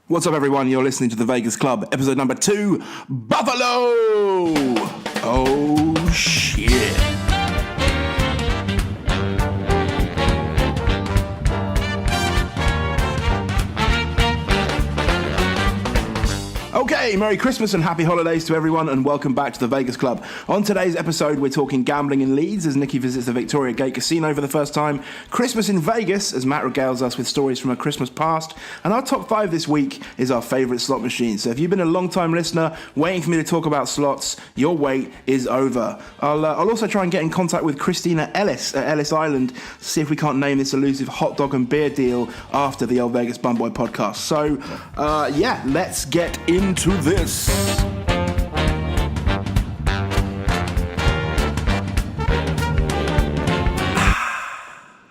What's up, everyone? You're listening to the Vegas Club, episode number 2, Buffalo! Oh, shit. Okay, Merry Christmas and Happy Holidays to everyone, and welcome back to the Vegas Club. On today's episode, we're talking gambling in Leeds as Nicky visits the Victoria Gate Casino for the first time, Christmas in Vegas as Matt regales us with stories from a Christmas past, and our top 5 this week is our favourite slot machine. So if you've been a long-time listener waiting for me to talk about slots, your wait is over. I'll also try and get in contact with Christina Ellis at Ellis Island to see if we can't name this elusive hot dog and beer deal after the old Vegas Bun Boy podcast. So, let's get into this.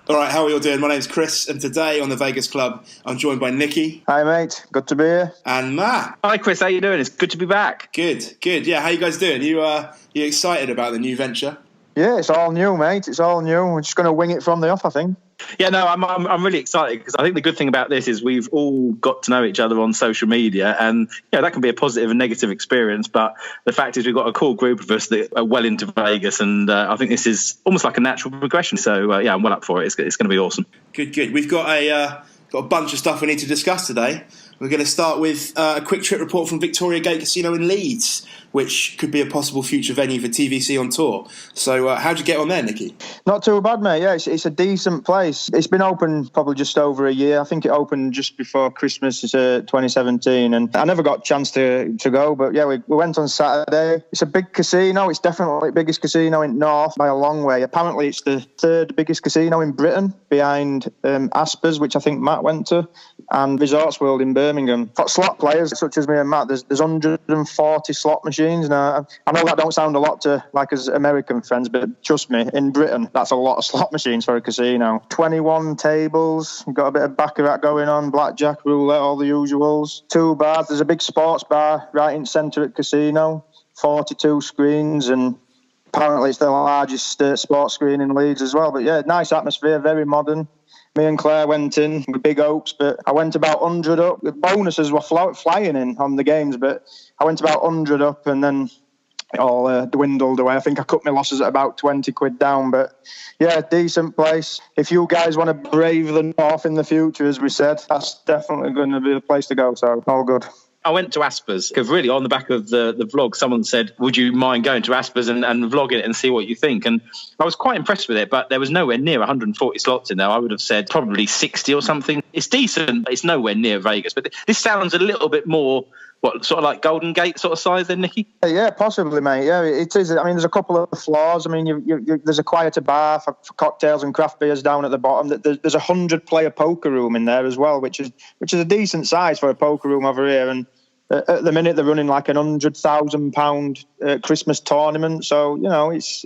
All right, how are you all doing? My name's Chris, and today on the Vegas Club, I'm joined by Nicky. Hi, mate. Good to be here. And Matt. Hi, Chris. How you doing? It's good to be back. Good. Yeah, how you guys doing? You excited about the new venture? Yeah, it's all new, mate. It's all new. We're just going to wing it from the off, I think. Yeah, no, I'm really excited because I think the good thing about this is we've all got to know each other on social media, and that can be a positive and negative experience. But the fact is, we've got a cool group of us that are well into Vegas, and I think this is almost like a natural progression. So I'm well up for it. It's going to be awesome. Good. We've got a bunch of stuff we need to discuss today. We're going to start with a quick trip report from Victoria Gate Casino in Leeds, which could be a possible future venue for TVC on tour. So how'd you get on there, Nicky? Not too bad, mate. Yeah, it's a decent place. It's been open probably just over a year. I think it opened just before Christmas 2017, and I never got a chance to go, but yeah, we went on Saturday. It's a big casino. It's definitely the biggest casino in North by a long way. Apparently it's the third biggest casino in Britain, behind Aspers, which I think Matt went to, and Resorts World in Birmingham. For slot players such as me and Matt, there's 140 slot machines. Now, I know that don't sound a lot to like as American friends, but trust me, in Britain, that's a lot of slot machines for a casino. 21 tables, you've got a bit of baccarat going on, blackjack, roulette, all the usuals. 2 bars, there's a big sports bar right in the centre at the casino, 42 screens, and apparently it's the largest sports screen in Leeds as well. But yeah, nice atmosphere, very modern. Me and Claire went in with big hopes, but I went about 100 up. The bonuses were flying in on the games, but I went about 100 up and then it all dwindled away. I think I cut my losses at about 20 quid down, but yeah, decent place. If you guys want to brave the North in the future, as we said, that's definitely going to be the place to go, so all good. I went to Aspers because really on the back of the vlog, someone said, would you mind going to Aspers and vlogging it and see what you think? And I was quite impressed with it, but there was nowhere near 140 slots in there. I would have said probably 60 or something. It's decent, but it's nowhere near Vegas. But this sounds a little bit more, sort of like Golden Gate sort of size then, Nicky? Yeah, possibly, mate. Yeah, it is. I mean, there's a couple of floors. I mean, there's a quieter bar for cocktails and craft beers down at the bottom. There's a 100-player poker room in there as well, which is a decent size for a poker room over here. And at the minute, they're running like an £100,000 Christmas tournament. So, there's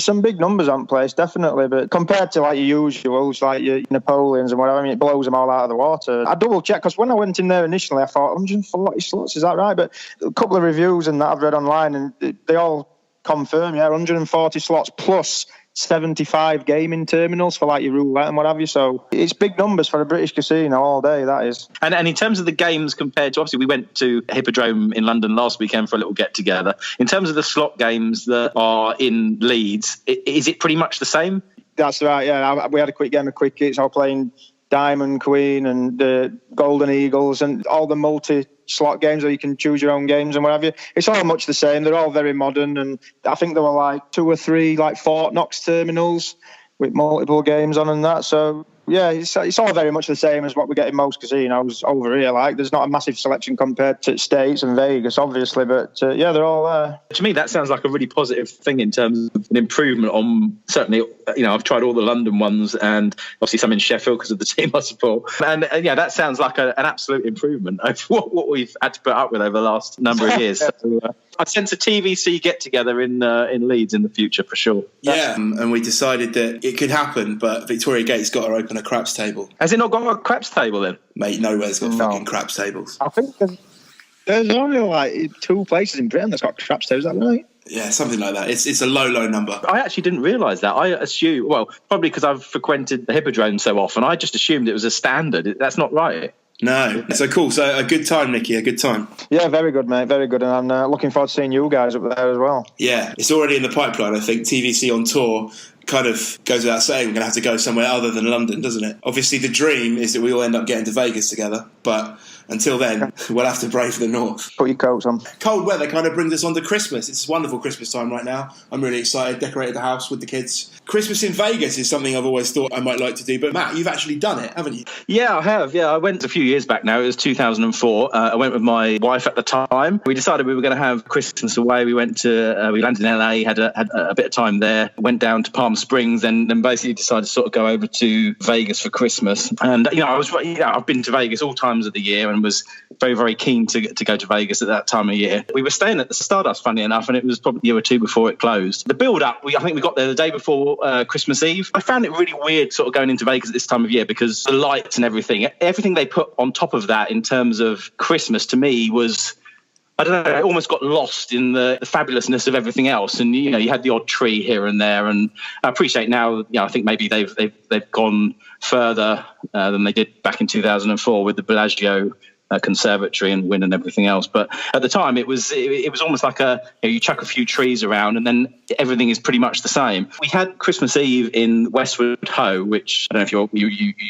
some big numbers on place, definitely. But compared to like your usuals, like your Napoleons and whatever, I mean, it blows them all out of the water. I double check because when I went in there initially, I thought 140 slots, is that right? But a couple of reviews and that I've read online, and they all confirm, 140 slots plus 75 gaming terminals for like your roulette and what have you. So it's big numbers for a British casino all day, that is. And in terms of the games compared to, obviously we went to Hippodrome in London last weekend for a little get together. In terms of the slot games that are in Leeds, is it pretty much the same? That's right, yeah. We had a quick game of cricket. I was playing Diamond Queen and Golden Eagles and all the multi-slot games where you can choose your own games and what have you. It's all much the same. They're all very modern, and I think there were like 2 or 3 like Fort Knox terminals with multiple games on and that. So yeah, it's all very much the same as what we get in most casinos over here. Like, there's not a massive selection compared to States and Vegas, obviously, but yeah, they're all there. To me, that sounds like a really positive thing in terms of an improvement on, certainly, I've tried all the London ones and obviously some in Sheffield because of the team I support. And yeah, that sounds like an absolute improvement over what we've had to put up with over the last number of years. So, I sense a TVC get-together in Leeds in the future, for sure. Yeah, and we decided that it could happen, but Victoria Gate's got to open a craps table. Has it not got a craps table then? Mate, nowhere's got fucking craps tables. I think there's only like 2 places in Britain that's got craps tables, is that right? Yeah, something like that. It's a low number. I actually didn't realise that. I assume, well, probably because I've frequented the Hippodrome so often, I just assumed it was a standard. That's not right. No. So cool. So a good time, Nicky, a good time. Yeah, very good, mate, very good. And I'm looking forward to seeing you guys up there as well. Yeah, it's already in the pipeline, I think. TVC on tour kind of goes without saying we're going to have to go somewhere other than London, doesn't it? Obviously, the dream is that we all end up getting to Vegas together, but until then, we'll have to brave the north. Put your coats on. Cold weather kind of brings us on to Christmas. It's wonderful Christmas time right now. I'm really excited. Decorated the house with the kids. Christmas in Vegas is something I've always thought I might like to do. But Matt, you've actually done it, haven't you? Yeah, I have. Yeah, I went a few years back now. It was 2004. I went with my wife at the time. We decided we were going to have Christmas away. We went to, we landed in LA, had a bit of time there, went down to Palm Springs, and then basically decided to sort of go over to Vegas for Christmas. And, I've been to Vegas all times of the year and was very, very keen to go to Vegas at that time of year. We were staying at the Stardust, funny enough, and it was probably a year or two before it closed. The build-up, I think we got there the day before Christmas Eve. I found it really weird sort of going into Vegas at this time of year because the lights and everything they put on top of that in terms of Christmas to me was, I don't know, it almost got lost in the fabulousness of everything else. And, you had the odd tree here and there. And I appreciate now, I think maybe they've gone further than they did back in 2004 with the Bellagio conservatory and Wynn and everything else. But at the time, it was almost like you chuck a few trees around and then everything is pretty much the same. We had Christmas Eve in Westwood Ho, which I don't know if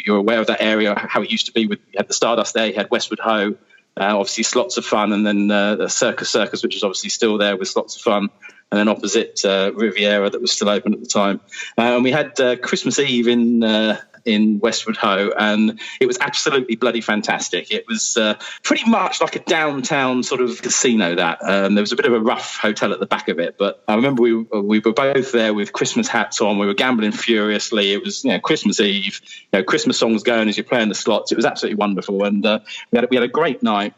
you're aware of that area, how it used to be. You had the Stardust there, you had Westwood Ho, obviously slots of fun, and then the Circus, which is obviously still there with lots of fun. And then opposite Riviera that was still open at the time. And we had Christmas Eve in Westwood Ho, and it was absolutely bloody fantastic. It was pretty much like a downtown sort of casino. There was a bit of a rough hotel at the back of it, but I remember we were both there with Christmas hats on. We were gambling furiously. It was Christmas Eve, Christmas songs going as you're playing the slots. It was absolutely wonderful, and we had a great night.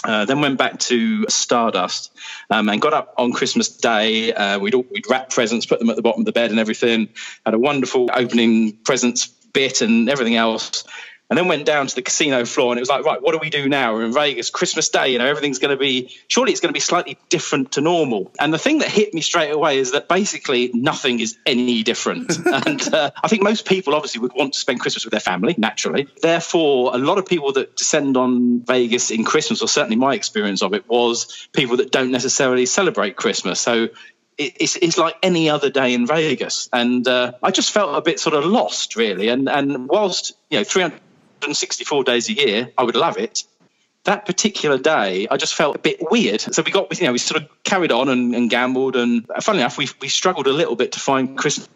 Then went back to Stardust and got up on Christmas Day. We'd wrap presents, put them at the bottom of the bed and everything. Had a wonderful opening presents bit and everything else. And then went down to the casino floor and it was like, right, what do we do now? We're in Vegas, Christmas Day, everything's going to be, surely it's going to be slightly different to normal. And the thing that hit me straight away is that basically nothing is any different. And I think most people obviously would want to spend Christmas with their family, naturally. Therefore, a lot of people that descend on Vegas in Christmas, or certainly my experience of it, was people that don't necessarily celebrate Christmas. So it's like any other day in Vegas. And I just felt a bit sort of lost, really. And whilst, 364 days a year, I would love it. That particular day, I just felt a bit weird. So we sort of carried on and gambled. And funnily enough, we struggled a little bit to find Christmas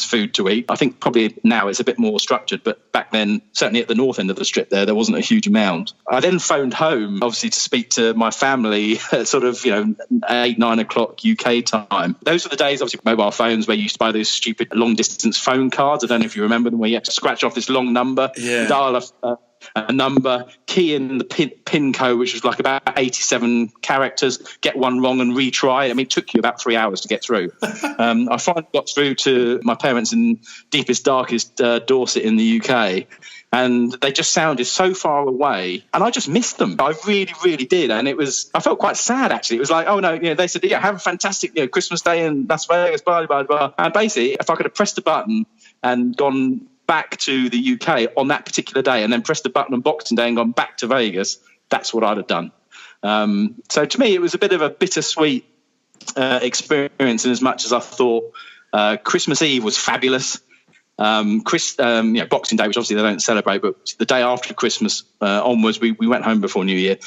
food to eat. I think probably now it's a bit more structured, but back then, certainly at the north end of the strip there wasn't a huge amount. I then phoned home, obviously, to speak to my family at sort of, 8, 9 o'clock UK time. Those were the days, obviously, mobile phones where you used to buy those stupid long distance phone cards. I don't know if you remember them, where you had to scratch off this long number, dial a number, key in the pin code, which was like about 87 characters, get one wrong and retry. I mean, it took you about 3 hours to get through. I finally got through to my parents in deepest, darkest Dorset in the UK, and they just sounded so far away, and I just missed them. I really, really did, and I felt quite sad, actually. It was like, oh no, they said, have a fantastic Christmas Day in Las Vegas, blah, blah, blah. And basically, if I could have pressed a button and gone back to the UK on that particular day and then pressed the button on Boxing Day and gone back to Vegas, that's what I'd have done. So to me, it was a bit of a bittersweet experience in as much as I thought Christmas Eve was fabulous. Boxing Day, which obviously they don't celebrate, but the day after Christmas onwards, we went home before New Year,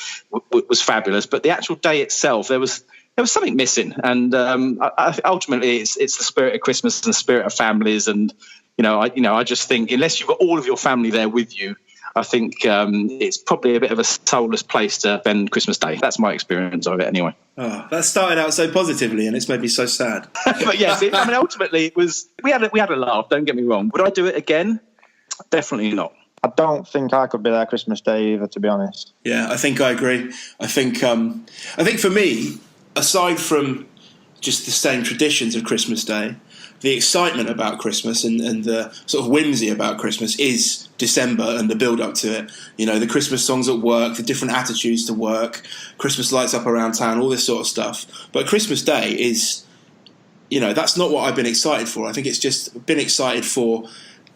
was fabulous. But the actual day itself, there was something missing. And ultimately, it's the spirit of Christmas and the spirit of families. And I just think unless you've got all of your family there with you, I think it's probably a bit of a soulless place to spend Christmas Day. That's my experience of it anyway. Oh, that started out so positively and it's made me so sad. But yes, ultimately it was, we had a laugh, don't get me wrong. Would I do it again? Definitely not. I don't think I could be there Christmas Day either, to be honest. Yeah, I think I agree. I think for me, aside from just the same traditions of Christmas Day, the excitement about Christmas and the sort of whimsy about Christmas is December and the build-up to it. The Christmas songs at work, the different attitudes to work, Christmas lights up around town, all this sort of stuff. But Christmas Day is, that's not what I've been excited for. I think it's just been excited for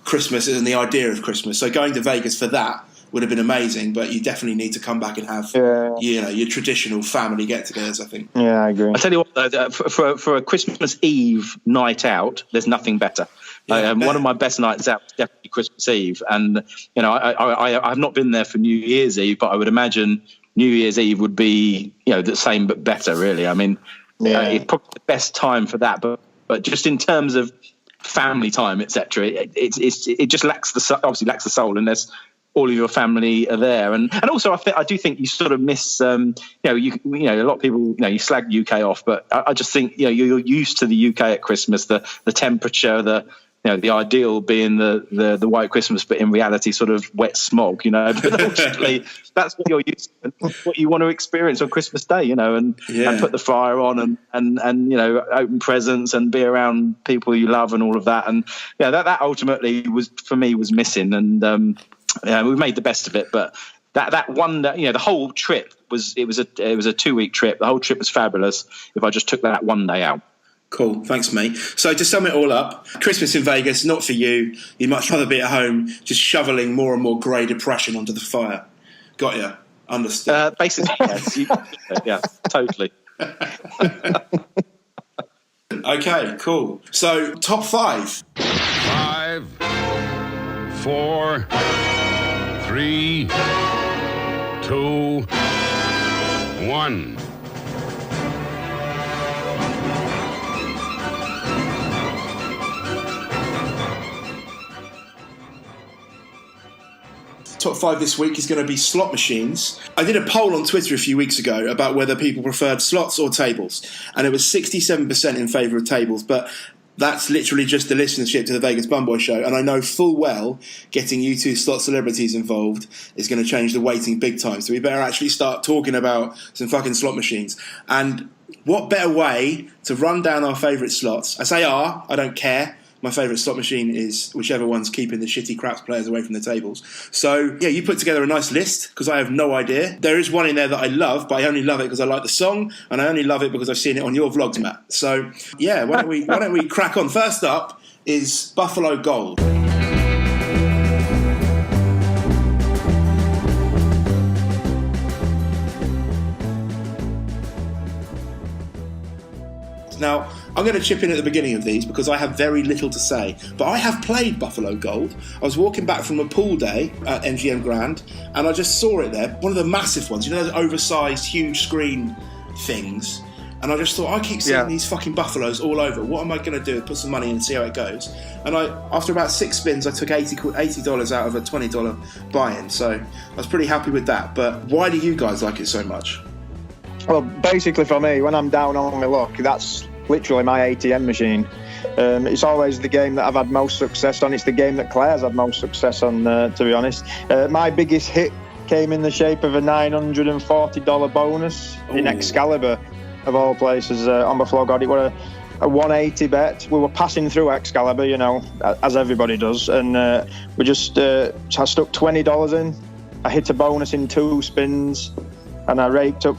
Christmas and the idea of Christmas. So going to Vegas for that would have been amazing. But you definitely need to come back and have, your traditional family get-togethers, I think. Yeah, I agree. I tell you what, though, for a Christmas Eve night out, there's nothing better. One of my best nights out was definitely Christmas Eve, and I've not been there for New Year's Eve, but I would imagine New Year's Eve would be the same but better. Really, I mean, it's probably the best time for that. But just in terms of family time, etc., it just lacks the soul unless all of your family are there, and also I do think you sort of miss a lot of people you slag UK off, but I just think you're used to the UK at Christmas, the temperature, the ideal being the white Christmas, but in reality sort of wet smog, but ultimately that's what you're used to, what you want to experience on Christmas Day, and put the fire on and open presents and be around people you love and all of that, and that ultimately was missing, and we made the best of it, but that one, the whole trip was a 2-week trip. The whole trip was fabulous. If I just took that one day out. Cool, thanks, mate. So to sum it all up, Christmas in Vegas, not for you. You'd much rather be at home, just shoveling more and more grey depression onto the fire. Got ya? Understood. Basically, yes. Yeah, totally. Okay, cool. So top 5. 5, 4, 3, 2, 1. Top 5 this week is going to be slot machines. I did a poll on Twitter a few weeks ago about whether people preferred slots or tables, and it was 67% in favour of tables, but that's literally just the listenership to the Vegas Bun Boy Show, and I know full well getting you two slot celebrities involved is going to change the weighting big time, so we better actually start talking about some fucking slot machines. And what better way to run down our favourite slots? I say I don't care. My favourite slot machine is whichever one's keeping the shitty craps players away from the tables. So, you put together a nice list, because I have no idea. There is one in there that I love, but I only love it because I like the song, and I only love it because I've seen it on your vlogs, Matt. So, why don't we crack on? First up is Buffalo Gold. Now, I'm going to chip in at the beginning of these because I have very little to say, but I have played Buffalo Gold. I was walking back from a pool day at MGM Grand, and I just saw it there, one of the massive ones, those oversized, huge screen things, and I just thought, I keep seeing these fucking Buffaloes all over. What am I going to do? Put some money in and see how it goes. And after about 6 spins, I took $80 out of a $20 buy-in, so I was pretty happy with that. But why do you guys like it so much? Well, basically for me, when I'm down on my luck, that's literally my ATM machine. It's always the game that I've had most success on. It's the game that Claire's had most success on, to be honest. My biggest hit came in the shape of a $940 bonus in Excalibur, of all places, on Buffalo Gold. It was a 180 bet. We were passing through Excalibur, as everybody does, and we just I stuck $20 in. I hit a bonus in 2 spins, and I raked up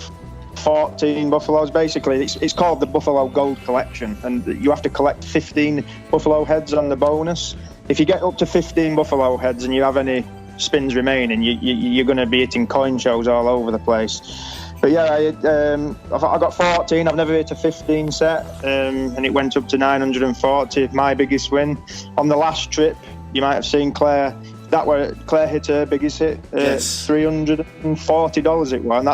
14 buffaloes. Basically, it's called the Buffalo Gold Collection, and you have to collect 15 buffalo heads on the bonus. If you get up to 15 buffalo heads and you have any spins remaining, you're going to be hitting coin shows all over the place. But I got 14. I've never hit a 15 set, and it went up to 940. My biggest win on the last trip. You might have seen Claire. That where Claire hit her biggest hit, $340 it was, and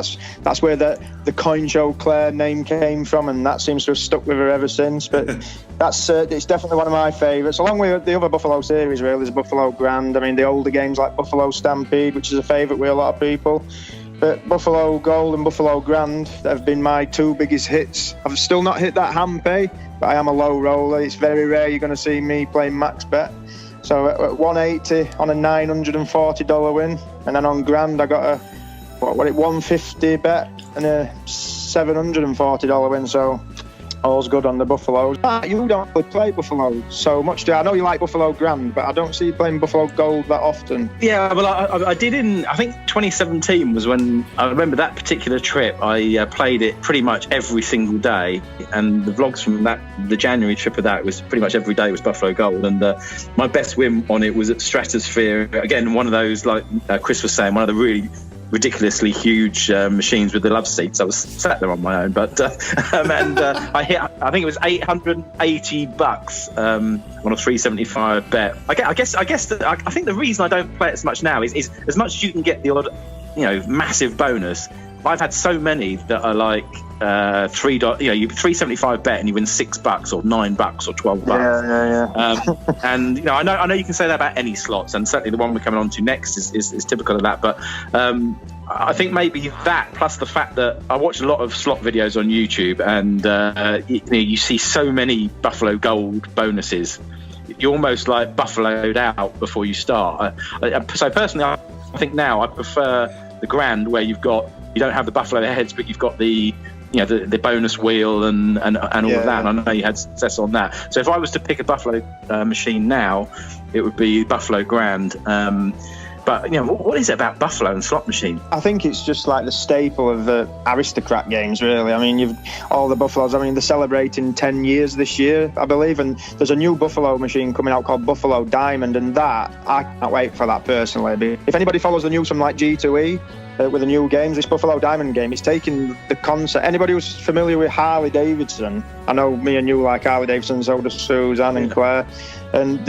that's where the coin show Claire name came from, and that seems to have stuck with her ever since. But it's definitely one of my favourites, along with the other Buffalo series. Really, there's Buffalo Grand. I mean, the older games like Buffalo Stampede, which is a favourite with a lot of people. But Buffalo Gold and Buffalo Grand have been my 2 biggest hits. I've still not hit that hand pay, but I am a low roller. It's very rare you're going to see me playing max bet. So at 180 on a $940 win, and then on Grand I got a 150 bet and a $740 win. So All's good on the Buffaloes. You don't really play Buffalo so much, do you? I know you like Buffalo Grand, but I don't see you playing Buffalo Gold that often. Yeah, well, I did I think 2017 was when I remember that particular trip. I played it pretty much every single day, and the vlogs from the January trip of that was pretty much every day was Buffalo Gold, and my best win on it was at Stratosphere. Again, one of those, like Chris was saying, one of the really ridiculously huge machines with the love seats. I was sat there on my own, but I hit, I think it was $880 on a 375 bet. I think the reason I don't play it as much now is as much as you can get the odd, massive bonus. I've had so many that are like $3. You 375 bet and you win $6 or $9 or $12. Yeah. And I know you can say that about any slots, and certainly the one we're coming on to next is typical of that. But I think maybe that, plus the fact that I watch a lot of slot videos on YouTube, and you see so many Buffalo Gold bonuses. You're almost like buffaloed out before you start. So personally, I think now I prefer the Grand, where you don't have the Buffalo heads, but you've got the bonus wheel and all of that. And I know you had success on that. So if I was to pick a Buffalo machine now, it would be Buffalo Grand. But what is it about Buffalo and slot machine? I think it's just like the staple of the aristocrat games, really. I mean, you've all the Buffaloes. I mean, they're celebrating 10 years this year, I believe, and there's a new Buffalo machine coming out called Buffalo Diamond, and that I can't wait for that personally. If anybody follows the news from like G2E with the new games, this Buffalo Diamond game, it's taking the concept. Anybody who's familiar with Harley Davidson, I know me and you like Harley Davidson, so does Suzanne and Claire, and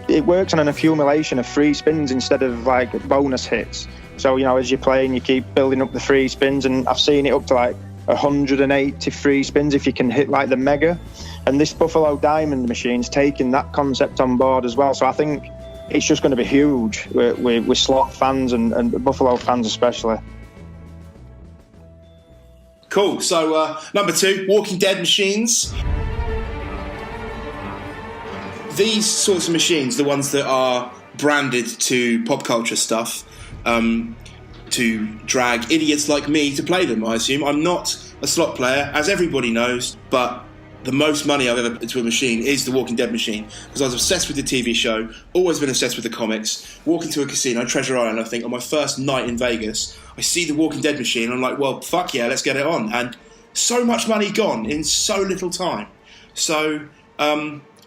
it works on an accumulation of free spins instead of like bonus hits. So, as you're playing, you keep building up the free spins, and I've seen it up to like 180 free spins if you can hit like the mega. And this Buffalo Diamond machine's taking that concept on board as well. So I think it's just going to be huge with slot fans and Buffalo fans especially. Cool. So number 2, Walking Dead machines. These sorts of machines, the ones that are branded to pop culture stuff, to drag idiots like me to play them, I assume. I'm not a slot player, as everybody knows, but the most money I've ever put into a machine is the Walking Dead machine, because I was obsessed with the TV show, always been obsessed with the comics. Walk into a casino, Treasure Island, I think, on my first night in Vegas, I see the Walking Dead machine, I'm like, well, fuck yeah, let's get it on. And so much money gone in so little time. So,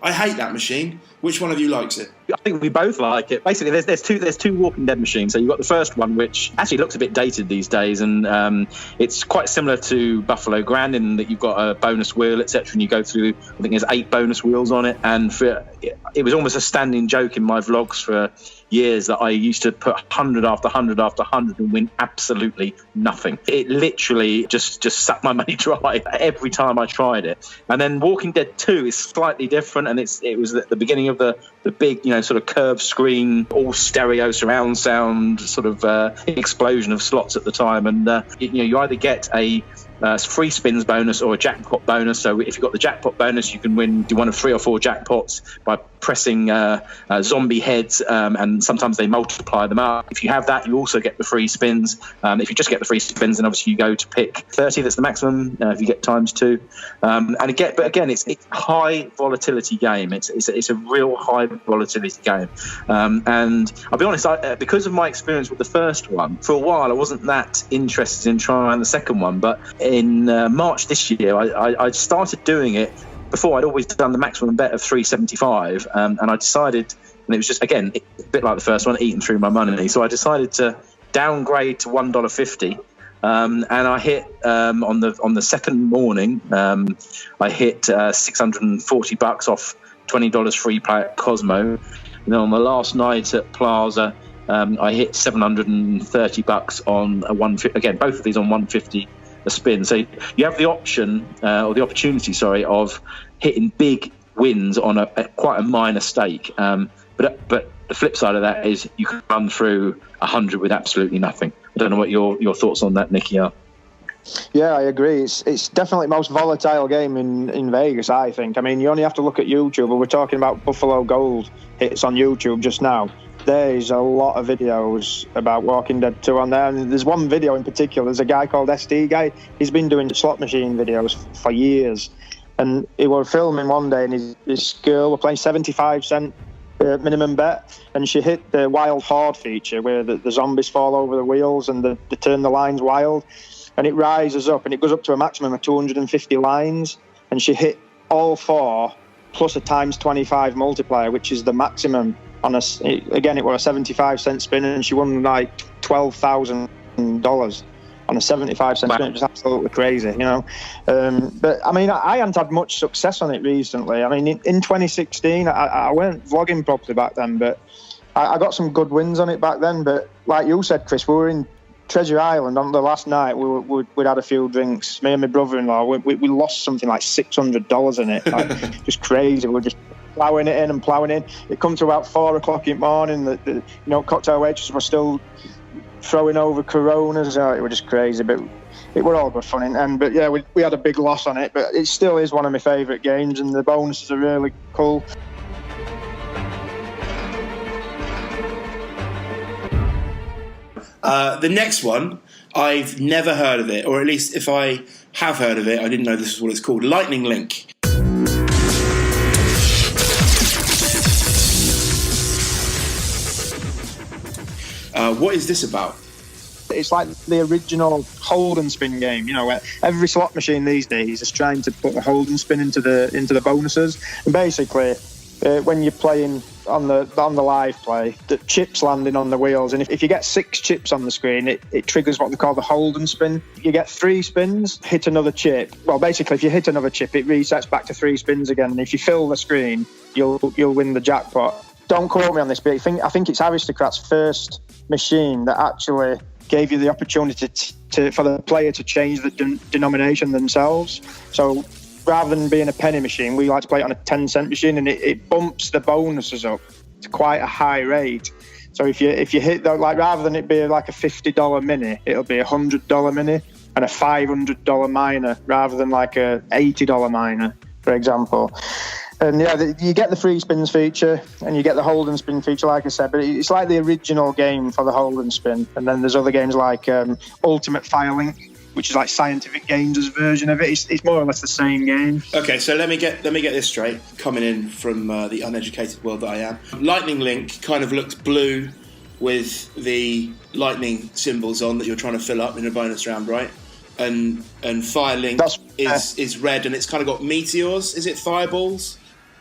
I hate that machine. Which one of you likes it? I think we both like it. Basically, there's two Walking Dead machines. So you've got the first one, which actually looks a bit dated these days, and it's quite similar to Buffalo Grand in that you've got a bonus wheel, etc. And you go through, I think there's 8 bonus wheels on it. And it was almost a standing joke in my vlogs for years that I used to put 100 after 100 after 100 and win absolutely nothing. It literally just sucked my money dry every time I tried it. And then Walking Dead 2 is slightly different, and it was at the beginning of the big, sort of curved screen, all stereo surround sound sort of explosion of slots at the time. And you either get a free spins bonus or a jackpot bonus. So if you've got the jackpot bonus, you can win one of 3 or 4 jackpots by pressing zombie heads, and sometimes they multiply them up. If you have that, you also get the free spins. If you just get the free spins, then obviously you go to pick 30. That's the maximum. If you get times 2, but again, it's high volatility game. It's a real high volatility game. And I'll be honest, because of my experience with the first one, for a while I wasn't that interested in trying the second one. But in March this year, I started doing it. Before, I'd always done the maximum bet of 375, and I decided, and it was just, again, a bit like the first one, eating through my money. So I decided to downgrade to $1.50, and I hit on the second morning, I hit $640 off $20 free play at Cosmo. And then on the last night at Plaza, I hit $730 on a 150. Again, both of these on 150. A spin. So you have the option or the opportunity, of hitting big wins on a quite a minor stake. But the flip side of that is you can run through 100 with absolutely nothing. I don't know what your thoughts on that, Nicky, are. Yeah, I agree. It's definitely the most volatile game in Vegas, I think. I mean, you only have to look at YouTube. We're talking about Buffalo Gold hits on YouTube just now. There's a lot of videos about Walking Dead 2 on there. And there's one video in particular. There's a guy called SD Guy. He's been doing slot machine videos for years. And he was filming one day, and his girl were playing 75-cent minimum bet, and she hit the Wild Horde feature where the zombies fall over the wheels and they turn the lines wild. And it rises up, and it goes up to a maximum of 250 lines. And she hit all 4 plus a times 25 multiplier, which is the maximum. It was a 75-cent spin, and she won like $12,000 on a 75-cent spin. It was absolutely crazy, you know. But I mean, I hadn't had much success on it recently. I mean, in 2016, I weren't vlogging properly back then, but I got some good wins on it back then. But like you said, Chris, we were in Treasure Island on the last night. We'd had a few drinks. Me and my brother-in-law, we lost something like $600 in it. Like, just crazy. We were just ploughing it in and ploughing in. It come to about 4 o'clock in the morning. The cocktail waitresses were still throwing over Coronas. It was just crazy, but it were all good fun. But yeah, we had a big loss on it, but it still is one of my favourite games, and the bonuses are really cool. The next one, I've never heard of it, or at least if I have heard of it, I didn't know this is what it's called. Lightning Link. What is this about? It's like the original hold and spin game, you know, where every slot machine these days is trying to put the hold and spin into the bonuses. And basically, when you're playing on the live play, the chips landing on the wheels, and if you get 6 chips on the screen, it triggers what they call the hold and spin. You get 3 spins, hit another chip. Well, basically, if you hit another chip, it resets back to 3 spins again. And if you fill the screen, you'll win the jackpot. Don't quote me on this, but I think it's Aristocrat's first machine that actually gave you the opportunity for the player to change the denomination themselves. So rather than being a penny machine, we like to play it on a 10-cent machine, and it bumps the bonuses up to quite a high rate. So if you hit that, like, rather than it be like a $50 mini, it'll be a $100 mini and a $500 minor rather than like a $80 minor, for example. And yeah, you get the free spins feature and you get the hold and spin feature, like I said, but it's like the original game for the hold and spin. And then there's other games like Ultimate Fire Link, which is like Scientific Games' version of it. It's more or less the same game. Okay, so let me get this straight. Coming in from the uneducated world that I am, Lightning Link kind of looks blue with the lightning symbols on that you're trying to fill up in a bonus round, right? And Fire Link is red, and it's kind of got meteors. Is it fireballs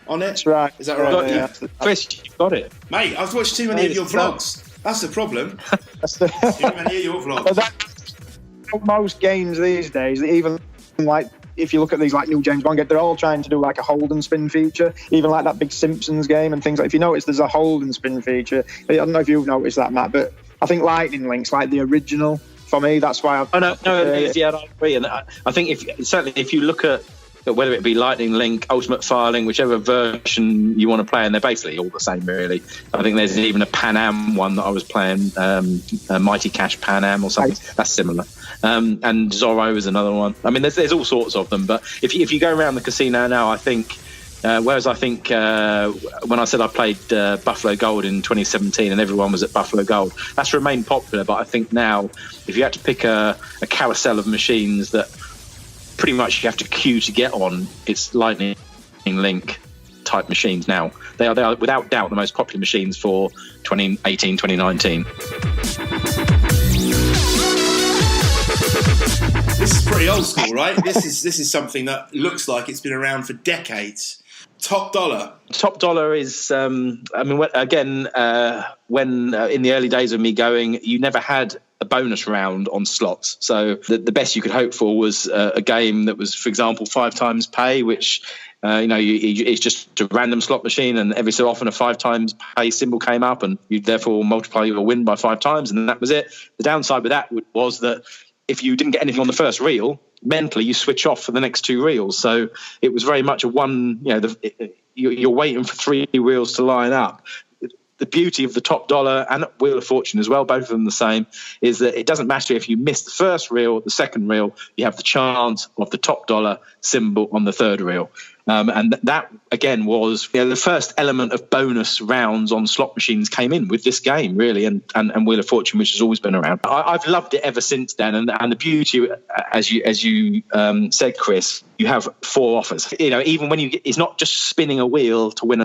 on it? That's right. Is that right? Yeah. Chris, you've got it. Mate, I've watched too many of your vlogs. That's the problem. Too many of your vlogs. Most games these days, even like if you look at these like new James Bond games, they're all trying to do like a hold and spin feature. Even like that big Simpsons game and things like. If you notice, there's a hold and spin feature. I don't know if you've noticed that, Matt, but I think Lightning Link's like the original for me. That's why I've. No, yeah, I agree. And I think if you look at whether it be Lightning Link, Ultimate Fire Link, whichever version you want to play, and they're basically all the same, really. I think there's even a Pan Am one that I was playing, Mighty Cash Pan Am or something. That's similar. And Zorro is another one. I mean, there's all sorts of them. But if you go around the casino now, I think, whereas I think when I said I played Buffalo Gold in 2017 and everyone was at Buffalo Gold, that's remained popular. But I think now, if you had to pick a carousel of machines that pretty much you have to queue to get on, it's Lightning Link type machines now. They are without doubt the most popular machines for 2018, 2019. This is pretty old school, right? This is something that looks like it's been around for decades. Top Dollar. Top Dollar is, when in the early days of me going, you never had a bonus round on slots. So the best you could hope for was a game that was, for example, 5 times pay, which, it's just a random slot machine, and every so often a 5 times pay symbol came up, and you'd therefore multiply your win by 5 times, and that was it. The downside with that was that if you didn't get anything on the first reel, mentally you switch off for the next 2 reels. So it was very much a one, you're waiting for 3 reels to line up. the beauty of the top dollar and Wheel of Fortune as well, both of them the same, is that it doesn't matter if you miss the first reel, the second reel, you have the chance of the top dollar symbol on the third reel. And that, again, was the first element of bonus rounds on slot machines came in with this game, really, and Wheel of Fortune, which has always been around. I've loved it ever since then. And the beauty, as you said, Chris, you have 4 offers. Even when it's not just spinning a wheel to win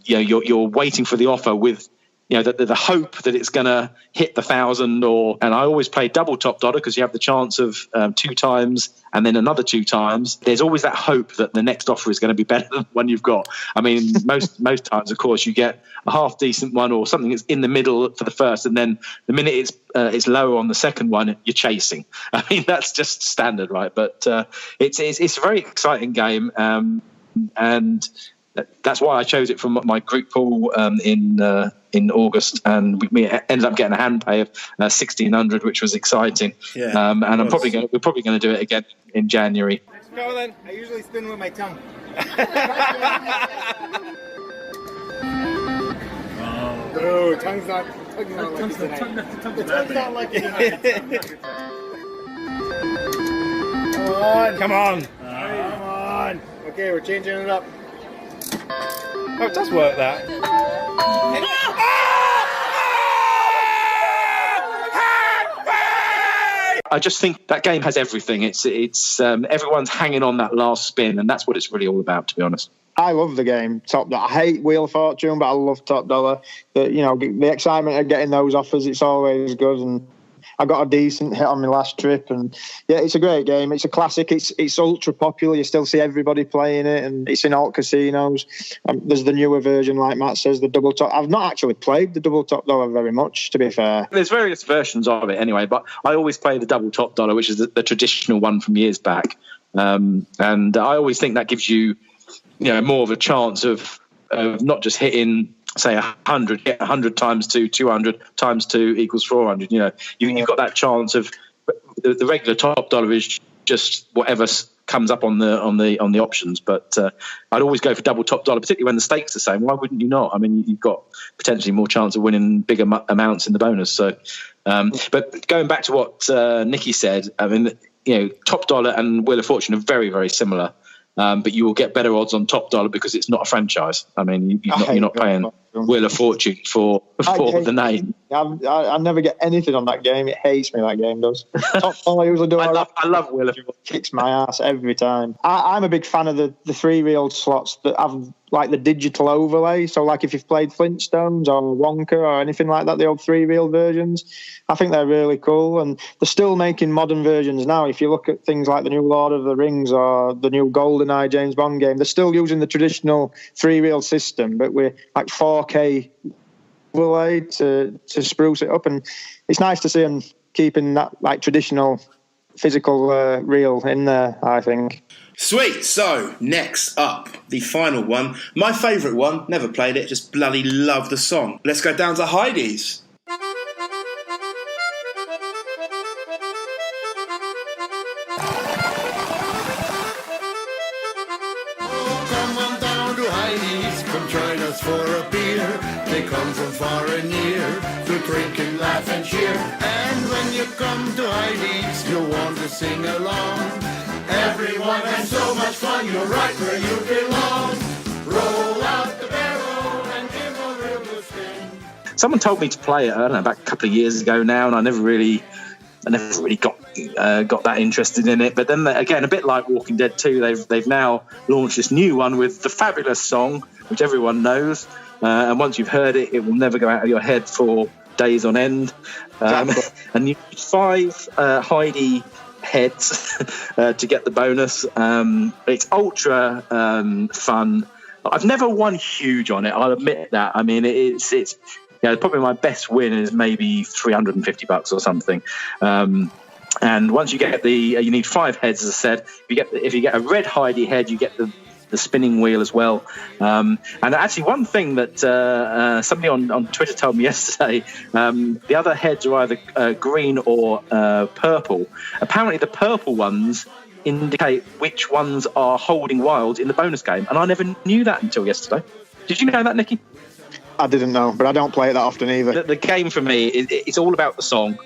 you're waiting for the offer with the hope that it's going to hit the 1,000, and I always play double top dollar because you have the chance of 2 times and then another 2 times. There's always that hope that the next offer is going to be better than the one you've got. I mean, most times, of course, you get a half decent one or something that's in the middle for the first, and then the minute it's lower on the second one, you're chasing. I mean, that's just standard, right? But it's a very exciting game, and that's why I chose it from my group pool in August, and we ended up getting a hand pay of 1,600, which was exciting. Yeah, and we're probably going to do it again in January. Go then. I usually spin with my tongue. No, tongue's not like it. Come on. Okay, we're changing it up. Oh, it does work, that. I just think that game has everything. It's everyone's hanging on that last spin, and that's what it's really all about, to be honest. I love the game, Top Dollar. I hate Wheel of Fortune, but I love Top Dollar. The excitement of getting those offers, it's always good, and I got a decent hit on my last trip, and yeah, it's a great game. It's a classic. It's ultra popular. You still see everybody playing it, and it's in alt casinos. There's the newer version, like Matt says, the double top. I've not actually played the double top dollar very much, to be fair. There's various versions of it anyway, but I always play the double top dollar, which is the traditional one from years back, and I always think that gives you, more of a chance of not just hitting, say 100, get 100 times 2, 200 times 2 equals 400. You've got that chance of the regular top dollar is just whatever comes up on the options. But I'd always go for double top dollar, particularly when the stakes are the same. Why wouldn't you not? I mean, you've got potentially more chance of winning bigger amounts in the bonus. So, but going back to what Nicky said, I mean, top dollar and Wheel of Fortune are very, very similar. But you will get better odds on top dollar because it's not a franchise. I mean, you're not paying Wheel of Fortune for the name. I never get anything on that game. It hates me, that game does. Top dollar usually do. I love Wheel of Fortune. Kicks my ass every time. I'm a big fan of the 3-reel slots that have like the digital overlay. So like if you've played Flintstones or Wonka or anything like that, the old 3-reel versions, I think they're really cool. And they're still making modern versions now. If you look at things like the new Lord of the Rings or the new GoldenEye James Bond game, they're still using the traditional 3-reel system, but we're like 4K overlay to spruce it up. And it's nice to see them keeping that like traditional physical reel in there, I think. Sweet. So, next up, the final one. My favourite one. Never played it, just bloody love the song. Let's go down to Heidi's. Come on down to Heidi's, come join us for a beer. They come from far and near to drink and laugh and cheer. And when you come to Heidi's, you'll want to sing along. Everyone has so much fun, you're right where you belong. Roll out the barrel and give a real good spin. Someone told me to play it, I don't know, about a couple of years ago now, and I never really got that interested in it. But then again, a bit like Walking Dead 2, they've now launched this new one with the fabulous song, which everyone knows. And once you've heard it, it will never go out of your head for days on end. And you need 5 Heidi heads to get the bonus. It's ultra fun. I've never won huge on it, I'll admit that. I mean, it's probably my best win is maybe $350 or something. And once you get you need 5 heads, as I said. If you get a red Heidi head, you get the spinning wheel as well. And actually, one thing that somebody on Twitter told me yesterday, the other heads are either green or purple. Apparently, the purple ones indicate which ones are holding wild in the bonus game, and I never knew that until yesterday. Did you know that, Nicky? I didn't know, but I don't play it that often either. The game for me, it's all about the song.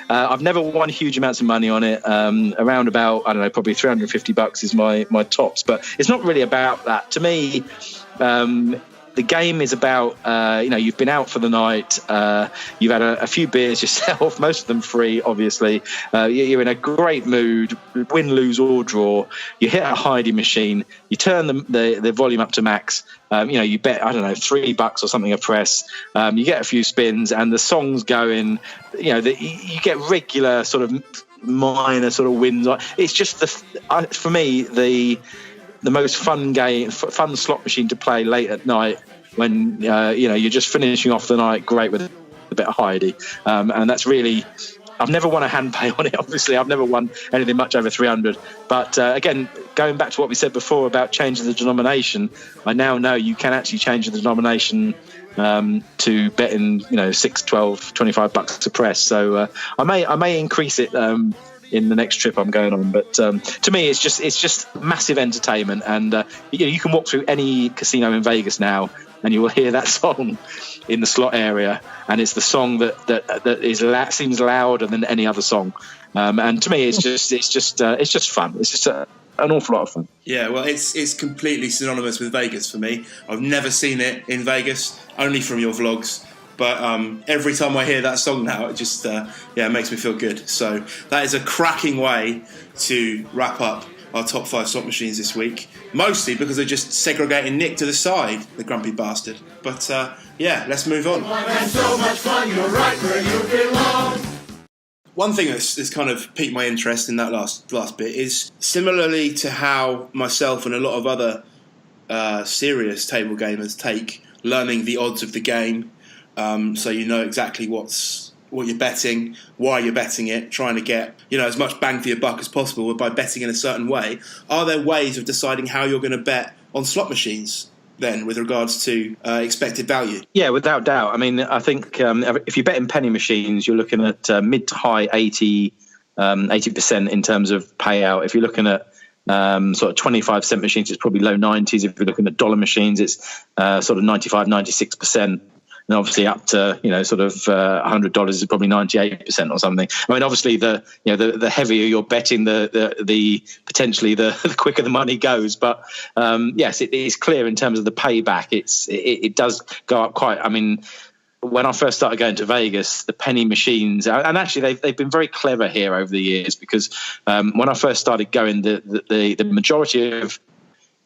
I've never won huge amounts of money on it. Around about, I don't know, probably $350 is my tops. But it's not really about that. To me, the game is about, you've been out for the night, you've had a few beers yourself, most of them free, obviously. You're in a great mood, win, lose or draw. You hit a hidey machine, you turn the volume up to max. You bet, I don't know, $3 or something a press. You get a few spins and the song's going, you get regular sort of minor sort of wins. It's just, for me, the most fun slot machine to play late at night when you're just finishing off the night great with a bit of Heidi, and that's really, I've never won a hand pay on it. Obviously, I've neber won anything much over 300. But again, going back to what we said before about changing the denomination, I now know you can actually change the denomination to betting, $6, $12, $25 a press. So I may increase it in the next trip I'm going on, but to me it's just massive entertainment, and you can walk through any casino in Vegas now and you will hear that song in the slot area, and it's the song that seems louder than any other song, and to me it's just fun. It's just an awful lot of fun. Yeah, well, it's completely synonymous with Vegas for me. I've never seen it in Vegas, only from your vlogs. But every time I hear that song now, it just it makes me feel good. So that is a cracking way to wrap up our top 5 slot machines this week. Mostly because they're just segregating Nick to the side, the grumpy bastard. But let's move on. And so much fun, you're right where you belong. One thing that's kind of piqued my interest in that last bit is, similarly to how myself and a lot of other serious table gamers take learning the odds of the game. So you know exactly what you're betting, why you're betting it, trying to get as much bang for your buck as possible by betting in a certain way. Are there ways of deciding how you're going to bet on slot machines then, with regards to expected value? Yeah, without doubt. I mean, I think if you bet in penny machines, you're looking at mid to high 80% in terms of payout. If you're looking at sort of 25-cent machines, it's probably low 90s. If you're looking at dollar machines, it's sort of 95, 96%. And obviously up to sort of $100 is probably 98% or something. I mean, obviously the heavier you're betting, the potentially the quicker the money goes. But yes, it is clear in terms of the payback. It does go up quite. I mean, when I first started going to Vegas, the penny machines, and actually they've been very clever here over the years, because when I first started going, the majority of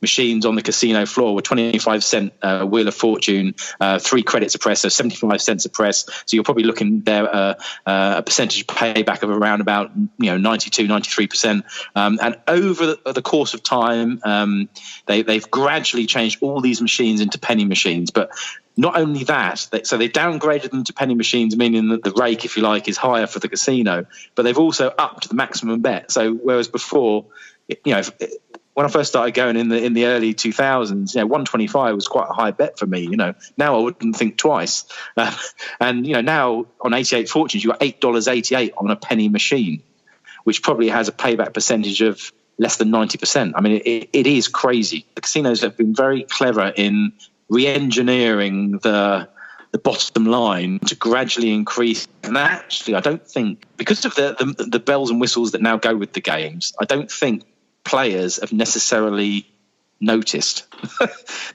machines on the casino floor were 25-cent Wheel of Fortune, 3 credits a press, so 75 cents a press. So you're probably looking there a percentage payback of around about 92, 93%. And over the course of time, they've gradually changed all these machines into penny machines. But not only that, so they downgraded them to penny machines, meaning that the rake, if you like, is higher for the casino. But they've also upped the maximum bet. So whereas before, when I first started going in the early 2000s, 125 was quite a high bet for me. Now I wouldn't think twice. And now on 88 Fortunes, you got $8.88 on a penny machine, which probably has a payback percentage of less than 90%. I mean, it is crazy. The casinos have been very clever in re-engineering the bottom line to gradually increase. And actually, I don't think, because of the bells and whistles that now go with the games, I don't think players have necessarily noticed.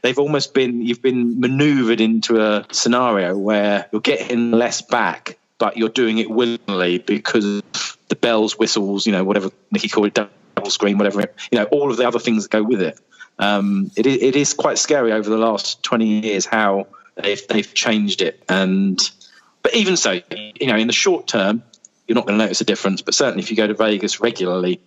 You've been maneuvered into a scenario where you're getting less back, but you're doing it willingly because of the bells, whistles, whatever Nicky called it, double screen, whatever, all of the other things that go with it. It is quite scary over the last 20 years how they've changed it. But even so, in the short term, you're not going to notice a difference. But certainly if you go to Vegas regularly,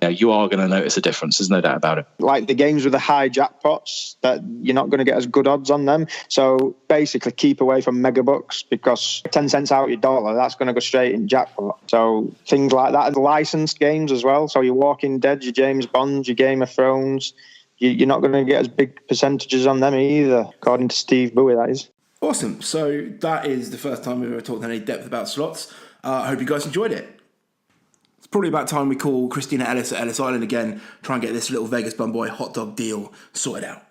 you are going to notice a difference. There's no doubt about it. Like the games with the high jackpots, that you're not going to get as good odds on them. So basically keep away from mega bucks, because 10 cents out your dollar, that's going to go straight in jackpot. So things like that. And licensed games as well. So your Walking Dead, your James Bonds, your Game of Thrones, you're not going to get as big percentages on them either, according to Steve Bowie, that is. Awesome. So that is the first time we've ever talked in any depth about slots. I hope you guys enjoyed it. It's probably about time we call Christina Ellis at Ellis Island again, try and get this little Vegas Bun Boy hot dog deal sorted out.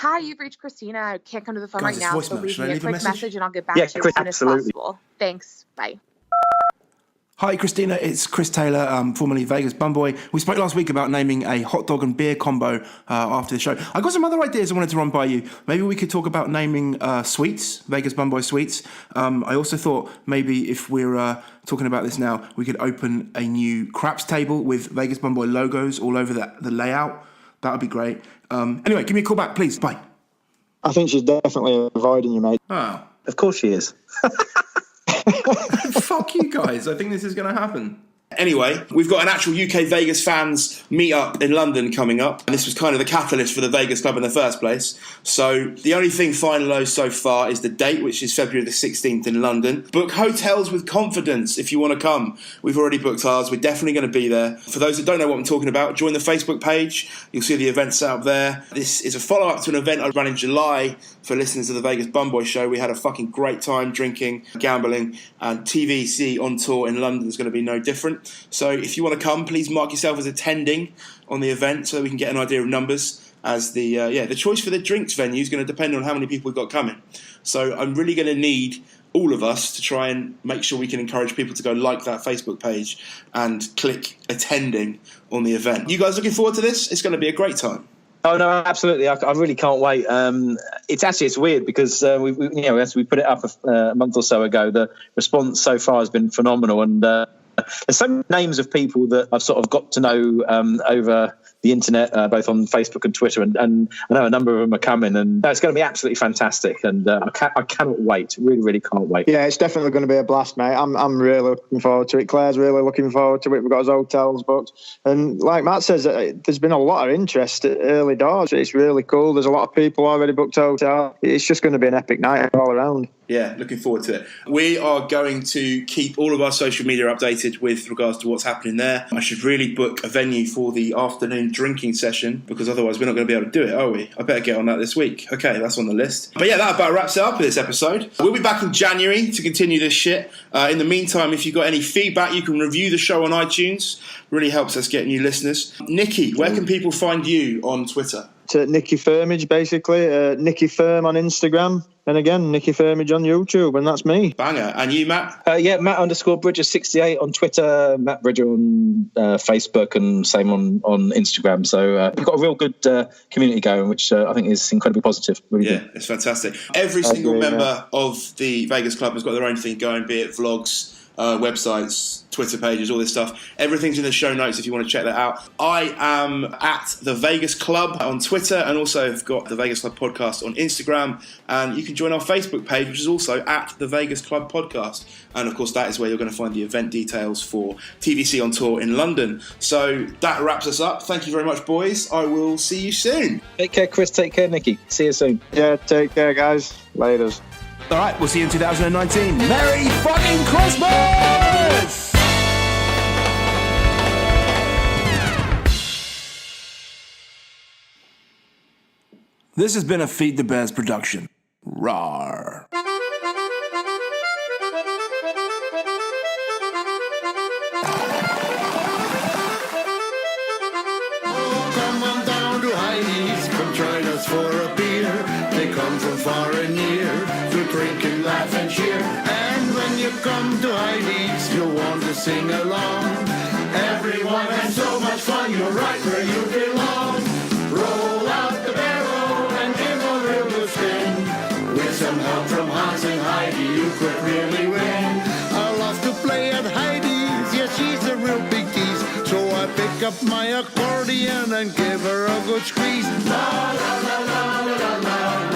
Hi, you've reached Christina. I can't come to the phone Guys, right it's now, voicemail. so leave Should I me a leave a quick message? message and I'll get back Yeah, to you Chris, as soon absolutely. as possible. Thanks. Bye. Hi, Christina. It's Chris Taylor, formerly Vegas Bun Boy. We spoke last week about naming a hot dog and beer combo after the show. I got some other ideas I wanted to run by you. Maybe we could talk about naming sweets, Vegas Bun Boy sweets. I also thought maybe if we're talking about this now, we could open a new craps table with Vegas Bun Boy logos all over the layout. That would be great. Anyway, give me a call back, please. Bye. I think she's definitely avoiding you, mate. Oh. Of course she is. Fuck you guys. I think this is going to happen. Anyway, we've got an actual UK Vegas fans meet-up in London coming up. And this was kind of the catalyst for the Vegas Club in the first place. So the only thing finalised so far is the date, which is February the 16th in London. Book hotels with confidence if you want to come. We've already booked ours. We're definitely going to be there. For those that don't know what I'm talking about, join the Facebook page. You'll see the events out there. This is a follow-up to an event I ran in July for listeners to the Vegas Bun Boy Show. We had a fucking great time drinking, gambling, and TVC on tour in London is going to be no different. So if you want to come, please mark yourself as attending on the event so we can get an idea of numbers, as the choice for the drinks venue is going to depend on how many people we've got coming. So I'm really going to need all of us to try and make sure we can encourage people to go like that Facebook page and click attending on the event. You guys looking forward to this? It's going to be a great time. Oh no, absolutely! I really can't wait. It's weird because we as we put it up a month or so ago, the response so far has been phenomenal, and there's so many names of people that I've sort of got to know over the internet, both on Facebook and Twitter, and I know a number of them are coming, and it's going to be absolutely fantastic, and I cannot wait. Really, really can't wait. Yeah, it's definitely going to be a blast, mate. I'm really looking forward to it. Claire's really looking forward to it. We've got his hotels booked, and like Matt says, there's been a lot of interest at early doors. It's really cool. There's a lot of people already booked hotel. It's just going to be an epic night all around. Yeah, looking forward to it. We are going to keep all of our social media updated with regards to what's happening there. I should really book a venue for the afternoon drinking session, because otherwise we're not going to be able to do it, are we? I better get on that this week. Okay, that's on the list. But yeah, that about wraps it up for this episode. We'll be back in January to continue this shit. In the meantime, if you've got any feedback, you can review the show on iTunes. Really helps us get new listeners. Nicky, where can people find you on Twitter? To Nicky Firmage, basically. Nicky Firm on Instagram. And again, Nicky Firmage on YouTube. And that's me. Banger. And you, Matt? Matt_Bridger68 on Twitter, Matt Bridger on Facebook, and same on Instagram. So we've got a real good community going, which I think is incredibly positive. Really good. It's fantastic. Every single member of the Vegas Club has got their own thing going, be it vlogs, websites, Twitter pages, all this stuff. Everything's in the show notes if you want to check that out. I am at the Vegas Club on Twitter, and also have got the Vegas Club podcast on Instagram. And you can join our Facebook page, which is also at the Vegas Club podcast. And of course, that is where you're going to find the event details for TVC on tour in London. So that wraps us up. Thank you very much, boys. I will see you soon. Take care, Chris. Take care, Nicky. See you soon. Yeah, take care, guys. Laters. All right, we'll see you in 2019. Merry fucking Christmas! This has been a Feed the Bears production. Rawr. Come on down to Heidi's, come join us for a beer. They come from far and near to drink and laugh and cheer. And when you come to Heidi's, you'll want to sing along. Everyone has so much fun, you're right where you belong. Roll out the barrel and give a real good spin. With some help from Hans and Heidi, you could really win. I love to play at Heidi's, yeah, she's a real big tease. So I pick up my accordion and give her a good squeeze. La la la la la la.